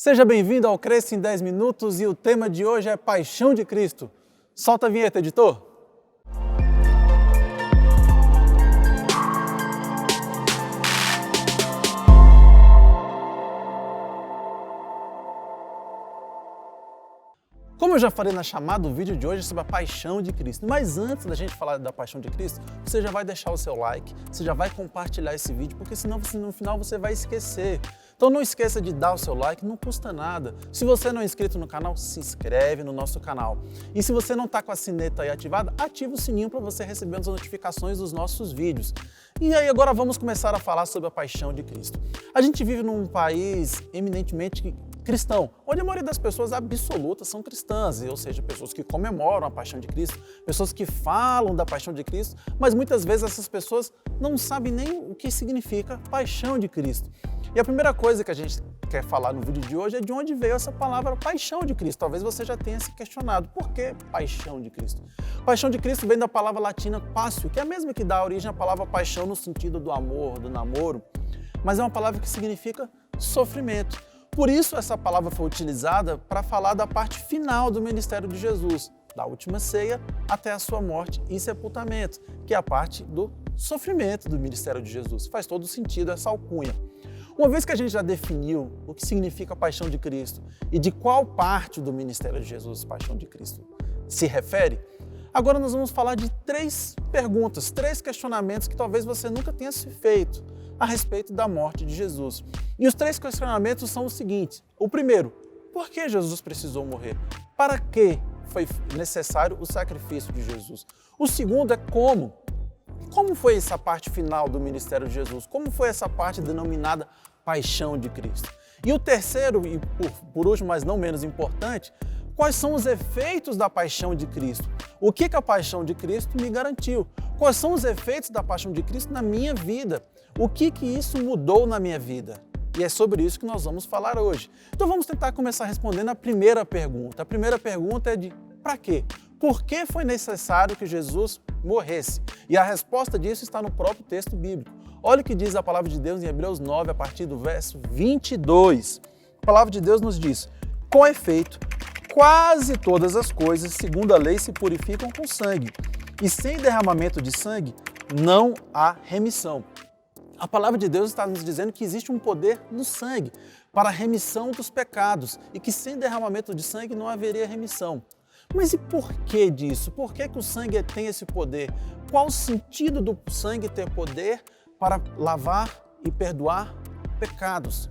Seja bem-vindo ao Cresce em 10 Minutos e o tema de hoje é Paixão de Cristo. Solta a vinheta, editor! Como eu já falei na chamada, o vídeo de hoje é sobre a paixão de Cristo. Mas antes da gente falar da paixão de Cristo, você já vai deixar o seu like, você já vai compartilhar esse vídeo, porque senão no final você vai esquecer. Então não esqueça de dar o seu like, não custa nada. Se você não é inscrito no canal, se inscreve no nosso canal. E se você não está com a sineta aí ativada, ativa o sininho para você receber as notificações dos nossos vídeos. E aí agora vamos começar a falar sobre a paixão de Cristo. A gente vive num país eminentemente cristão, onde a maioria das pessoas absolutas são cristãs, ou seja, pessoas que comemoram a paixão de Cristo, pessoas que falam da paixão de Cristo, mas muitas vezes essas pessoas não sabem nem o que significa paixão de Cristo. E a primeira coisa que a gente quer falar no vídeo de hoje é de onde veio essa palavra paixão de Cristo. Talvez você já tenha se questionado, por que paixão de Cristo? Paixão de Cristo vem da palavra latina passio, que é a mesma que dá origem à palavra paixão no sentido do amor, do namoro, mas é uma palavra que significa sofrimento. Por isso essa palavra foi utilizada para falar da parte final do ministério de Jesus, da última ceia até a sua morte e sepultamento, que é a parte do sofrimento do ministério de Jesus. Faz todo sentido essa alcunha. Uma vez que a gente já definiu o que significa a paixão de Cristo e de qual parte do ministério de Jesus a paixão de Cristo se refere, agora nós vamos falar de três perguntas, três questionamentos que talvez você nunca tenha se feito a respeito da morte de Jesus. E os três questionamentos são os seguintes. O primeiro, por que Jesus precisou morrer? Para que foi necessário o sacrifício de Jesus? O segundo é como. Como foi essa parte final do ministério de Jesus? Como foi essa parte denominada paixão de Cristo? E o terceiro, e por último, mas não menos importante, quais são os efeitos da paixão de Cristo? O que a paixão de Cristo me garantiu? Quais são os efeitos da paixão de Cristo na minha vida? O que isso mudou na minha vida? E é sobre isso que nós vamos falar hoje. Então vamos tentar começar respondendo a primeira pergunta. A primeira pergunta é de para quê? Por que foi necessário que Jesus morresse? E a resposta disso está no próprio texto bíblico. Olha o que diz a palavra de Deus em Hebreus 9, a partir do verso 22. A palavra de Deus nos diz: com efeito, quase todas as coisas, segundo a lei, se purificam com sangue, e sem derramamento de sangue não há remissão. A palavra de Deus está nos dizendo que existe um poder no sangue para a remissão dos pecados e que sem derramamento de sangue não haveria remissão. Mas e por que disso? Por que o sangue tem esse poder? Qual o sentido do sangue ter poder para lavar e perdoar pecados?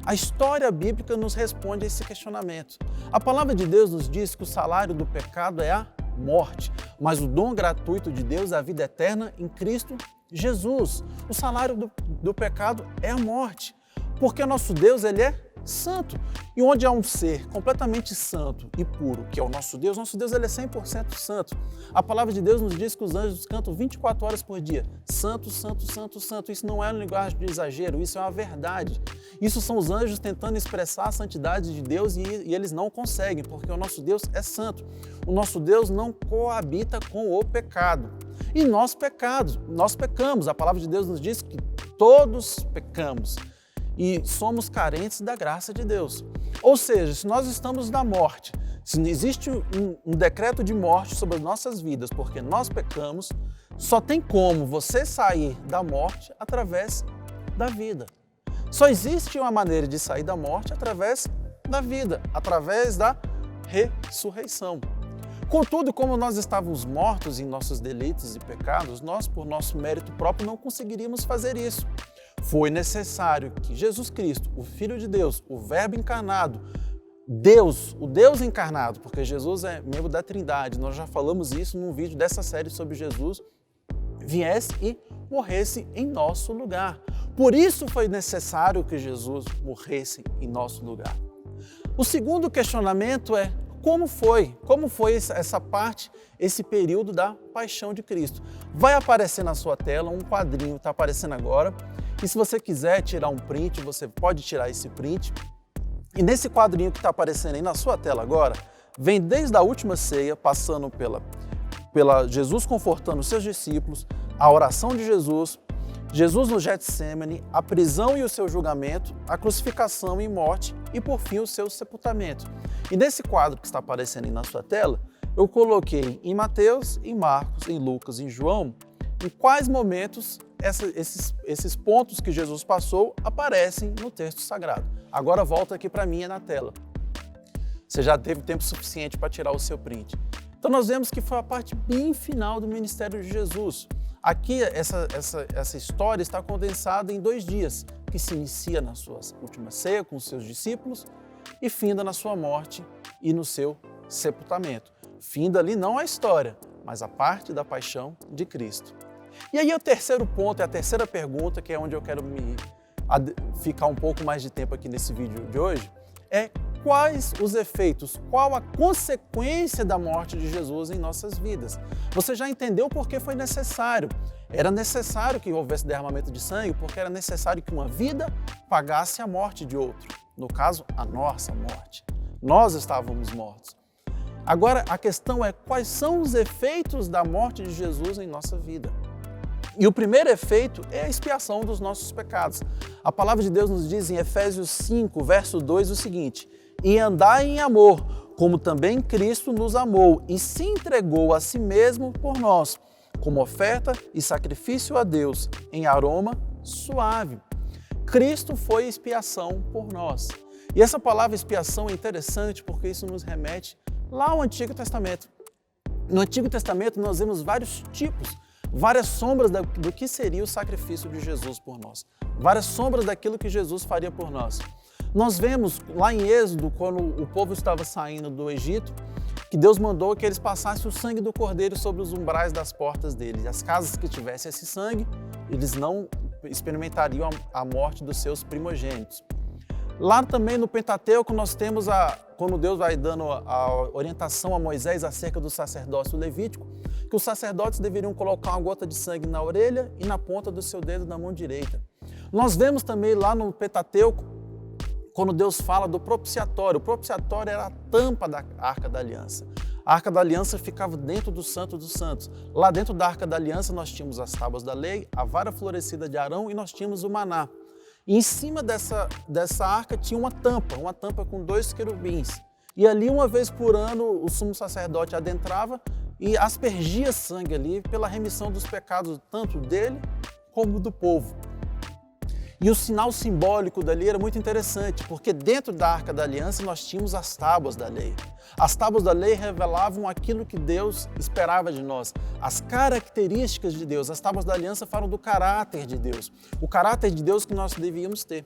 A história bíblica nos responde a esse questionamento. A palavra de Deus nos diz que o salário do pecado é a morte, mas o dom gratuito de Deus é a vida eterna em Cristo Jesus. O salário do pecado é a morte, porque o nosso Deus ele é santo. E onde há um ser completamente santo e puro, que é o nosso Deus ele é 100% santo. A palavra de Deus nos diz que os anjos cantam 24 horas por dia. Santo, santo, santo, santo. Isso não é uma linguagem de exagero, isso é uma verdade. Isso são os anjos tentando expressar a santidade de Deus e eles não conseguem, porque o nosso Deus é santo. O nosso Deus não coabita com o pecado. E nós pecamos. A palavra de Deus nos diz que todos pecamos e somos carentes da graça de Deus. Ou seja, se nós estamos na morte, se existe um decreto de morte sobre as nossas vidas porque nós pecamos, só tem como você sair da morte através da vida. Só existe uma maneira de sair da morte através da vida, através da ressurreição. Contudo, como nós estávamos mortos em nossos delitos e pecados, nós, por nosso mérito próprio, não conseguiríamos fazer isso. Foi necessário que Jesus Cristo, o Filho de Deus, o Verbo encarnado, Deus, o Deus encarnado, porque Jesus é membro da Trindade, nós já falamos isso num vídeo dessa série sobre Jesus, viesse e morresse em nosso lugar. Por isso foi necessário que Jesus morresse em nosso lugar. O segundo questionamento é: como foi essa parte, esse período da paixão de Cristo? Vai aparecer na sua tela um quadrinho, está aparecendo agora. E se você quiser tirar um print, você pode tirar esse print. E nesse quadrinho que está aparecendo aí na sua tela agora, vem desde a última ceia, passando pela Jesus confortando os seus discípulos, a oração de Jesus, Jesus no Getsêmani, a prisão e o seu julgamento, a crucificação e morte e, por fim, o seu sepultamento. E nesse quadro que está aparecendo aí na sua tela, eu coloquei em Mateus, em Marcos, em Lucas, em João, em quais momentos esses pontos que Jesus passou aparecem no texto sagrado. Agora volta aqui para mim na tela. Você já teve tempo suficiente para tirar o seu print. Então nós vemos que foi a parte bem final do ministério de Jesus. Aqui essa história está condensada em 2 dias, que se inicia na sua última ceia com os seus discípulos e finda na sua morte e no seu sepultamento. Finda ali não a história, mas a parte da paixão de Cristo. E aí o terceiro ponto, é a terceira pergunta, que é onde eu quero ficar um pouco mais de tempo aqui nesse vídeo de hoje, é quais os efeitos, qual a consequência da morte de Jesus em nossas vidas. Você já entendeu por que foi necessário. Era necessário que houvesse derramamento de sangue, porque era necessário que uma vida pagasse a morte de outro. No caso, a nossa morte. Nós estávamos mortos. Agora, a questão é quais são os efeitos da morte de Jesus em nossa vida. E o primeiro efeito é a expiação dos nossos pecados. A palavra de Deus nos diz em Efésios 5, verso 2, o seguinte: e andai em amor, como também Cristo nos amou e se entregou a si mesmo por nós, como oferta e sacrifício a Deus, em aroma suave. Cristo foi expiação por nós. E essa palavra expiação é interessante porque isso nos remete lá ao Antigo Testamento. No Antigo Testamento nós vemos vários tipos, várias sombras do que seria o sacrifício de Jesus por nós. Várias sombras daquilo que Jesus faria por nós. Nós vemos lá em Êxodo, quando o povo estava saindo do Egito, que Deus mandou que eles passassem o sangue do cordeiro sobre os umbrais das portas deles. As casas que tivessem esse sangue, eles não experimentariam a morte dos seus primogênitos. Lá também no Pentateuco nós temos, quando Deus vai dando a orientação a Moisés acerca do sacerdócio levítico, que os sacerdotes deveriam colocar uma gota de sangue na orelha e na ponta do seu dedo na mão direita. Nós vemos também lá no Pentateuco, quando Deus fala do propiciatório. O propiciatório era a tampa da Arca da Aliança. A Arca da Aliança ficava dentro do Santo dos Santos. Lá dentro da Arca da Aliança nós tínhamos as tábuas da lei, a vara florescida de Arão e nós tínhamos o maná. E em cima dessa arca tinha uma tampa com 2 querubins. E ali, uma vez por ano, o sumo sacerdote adentrava e aspergia sangue ali pela remissão dos pecados, tanto dele como do povo. E o sinal simbólico dali era muito interessante, porque dentro da Arca da Aliança nós tínhamos as tábuas da lei. As tábuas da lei revelavam aquilo que Deus esperava de nós, as características de Deus. As tábuas da aliança falam do caráter de Deus, o caráter de Deus que nós devíamos ter.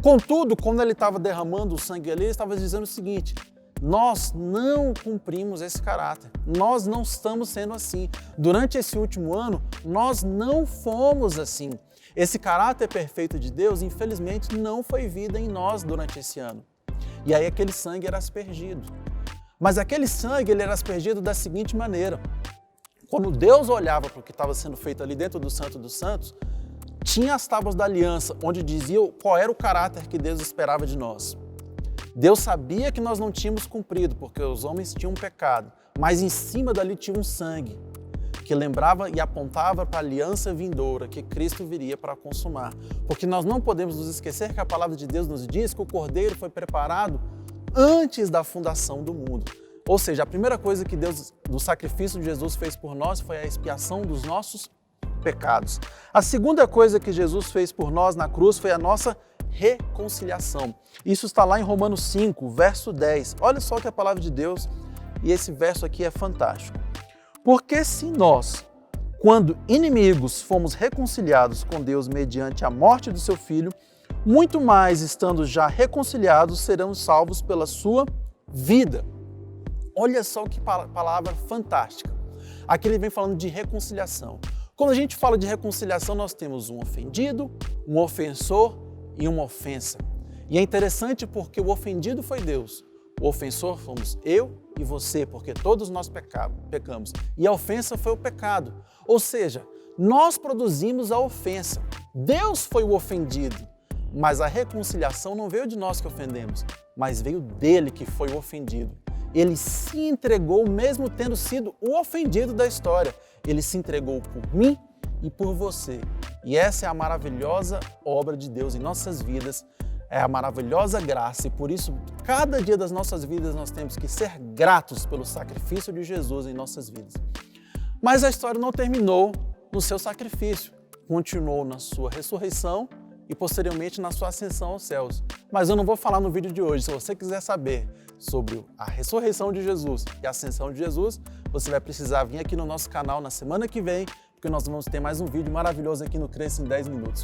Contudo, quando ele estava derramando o sangue ali, ele estava dizendo o seguinte: nós não cumprimos esse caráter, nós não estamos sendo assim. Durante esse último ano, nós não fomos assim. Esse caráter perfeito de Deus, infelizmente, não foi vida em nós durante esse ano. E aí aquele sangue era aspergido. Mas aquele sangue ele era aspergido da seguinte maneira: quando Deus olhava para o que estava sendo feito ali dentro do Santo dos Santos, tinha as tábuas da aliança, onde dizia qual era o caráter que Deus esperava de nós. Deus sabia que nós não tínhamos cumprido, porque os homens tinham pecado, mas em cima dali tinha um sangue, que lembrava e apontava para a aliança vindoura que Cristo viria para consumar. Porque nós não podemos nos esquecer que a palavra de Deus nos diz que o Cordeiro foi preparado antes da fundação do mundo. Ou seja, a primeira coisa que Deus, do sacrifício de Jesus, fez por nós foi a expiação dos nossos pecados. A segunda coisa que Jesus fez por nós na cruz foi a nossa reconciliação. Isso está lá em Romanos 5, verso 10. Olha só que a palavra de Deus, e esse verso aqui é fantástico. Porque se nós, quando inimigos, fomos reconciliados com Deus mediante a morte do seu Filho, muito mais, estando já reconciliados, seremos salvos pela sua vida. Olha só que palavra fantástica. Aqui ele vem falando de reconciliação. Quando a gente fala de reconciliação, nós temos um ofendido, um ofensor e uma ofensa. E é interessante porque o ofendido foi Deus. O ofensor fomos eu e você, porque todos nós pecamos. E a ofensa foi o pecado. Ou seja, nós produzimos a ofensa. Deus foi o ofendido. Mas a reconciliação não veio de nós que ofendemos, mas veio dele que foi o ofendido. Ele se entregou mesmo tendo sido o ofendido da história. Ele se entregou por mim e por você. E essa é a maravilhosa obra de Deus em nossas vidas, é a maravilhosa graça, e por isso, cada dia das nossas vidas, nós temos que ser gratos pelo sacrifício de Jesus em nossas vidas. Mas a história não terminou no seu sacrifício, continuou na sua ressurreição e posteriormente na sua ascensão aos céus. Mas eu não vou falar no vídeo de hoje. Se você quiser saber sobre a ressurreição de Jesus e a ascensão de Jesus, você vai precisar vir aqui no nosso canal na semana que vem, porque nós vamos ter mais um vídeo maravilhoso aqui no Cresça em 10 Minutos.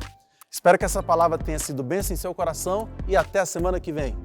Espero que essa palavra tenha sido bênção em seu coração e até a semana que vem.